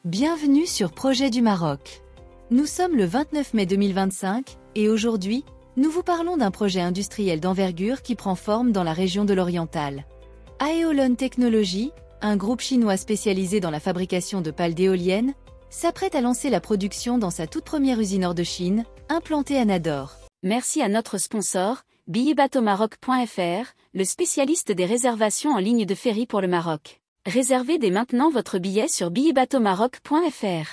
Bienvenue sur Projet du Maroc. Nous sommes le 29 mai 2025 et aujourd'hui, nous vous parlons d'un projet industriel d'envergure qui prend forme dans la région de l'Oriental. Aeolon Technologies, un groupe chinois spécialisé dans la fabrication de pales d'éoliennes, s'apprête à lancer la production dans sa toute première usine hors de Chine, implantée à Nador. Merci à notre sponsor, billetbateaumaroc.fr, le spécialiste des réservations en ligne de ferry pour le Maroc. Réservez dès maintenant votre billet sur billetbateaumaroc.fr.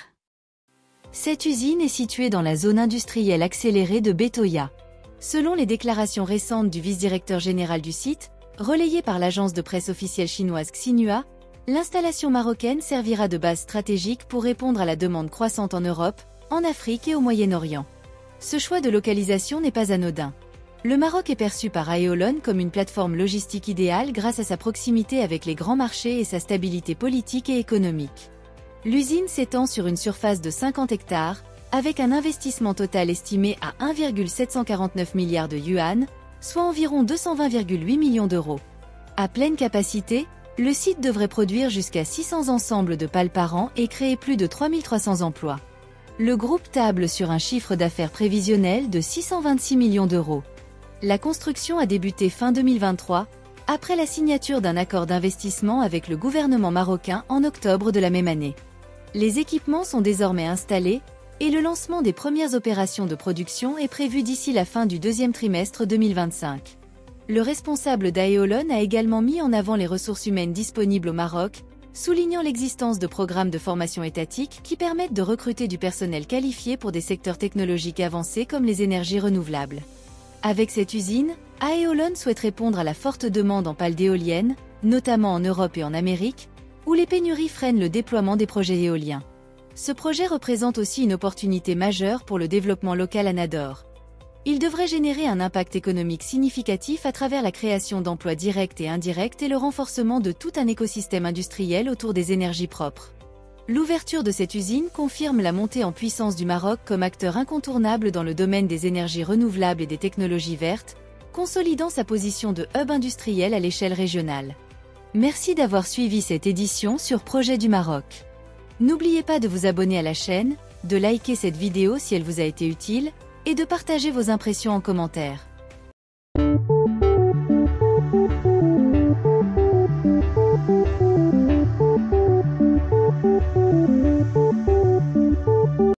Cette usine est située dans la zone industrielle accélérée de Betoya. Selon les déclarations récentes du vice-directeur général du site, relayées par l'agence de presse officielle chinoise Xinhua, l'installation marocaine servira de base stratégique pour répondre à la demande croissante en Europe, en Afrique et au Moyen-Orient. Ce choix de localisation n'est pas anodin. Le Maroc est perçu par Aeolon comme une plateforme logistique idéale grâce à sa proximité avec les grands marchés et sa stabilité politique et économique. L'usine s'étend sur une surface de 50 hectares, avec un investissement total estimé à 1,749 milliards de yuan, soit environ 220,8 millions d'euros. À pleine capacité, le site devrait produire jusqu'à 600 ensembles de pales par an et créer plus de 3300 emplois. Le groupe table sur un chiffre d'affaires prévisionnel de 626 millions d'euros. La construction a débuté fin 2023, après la signature d'un accord d'investissement avec le gouvernement marocain en octobre de la même année. Les équipements sont désormais installés, et le lancement des premières opérations de production est prévu d'ici la fin du deuxième trimestre 2025. Le responsable d'Aeolon a également mis en avant les ressources humaines disponibles au Maroc, soulignant l'existence de programmes de formation étatiques qui permettent de recruter du personnel qualifié pour des secteurs technologiques avancés comme les énergies renouvelables. Avec cette usine, Aeolon souhaite répondre à la forte demande en pales d'éoliennes, notamment en Europe et en Amérique, où les pénuries freinent le déploiement des projets éoliens. Ce projet représente aussi une opportunité majeure pour le développement local à Nador. Il devrait générer un impact économique significatif à travers la création d'emplois directs et indirects et le renforcement de tout un écosystème industriel autour des énergies propres. L'ouverture de cette usine confirme la montée en puissance du Maroc comme acteur incontournable dans le domaine des énergies renouvelables et des technologies vertes, consolidant sa position de hub industriel à l'échelle régionale. Merci d'avoir suivi cette édition sur Projet du Maroc. N'oubliez pas de vous abonner à la chaîne, de liker cette vidéo si elle vous a été utile, et de partager vos impressions en commentaire.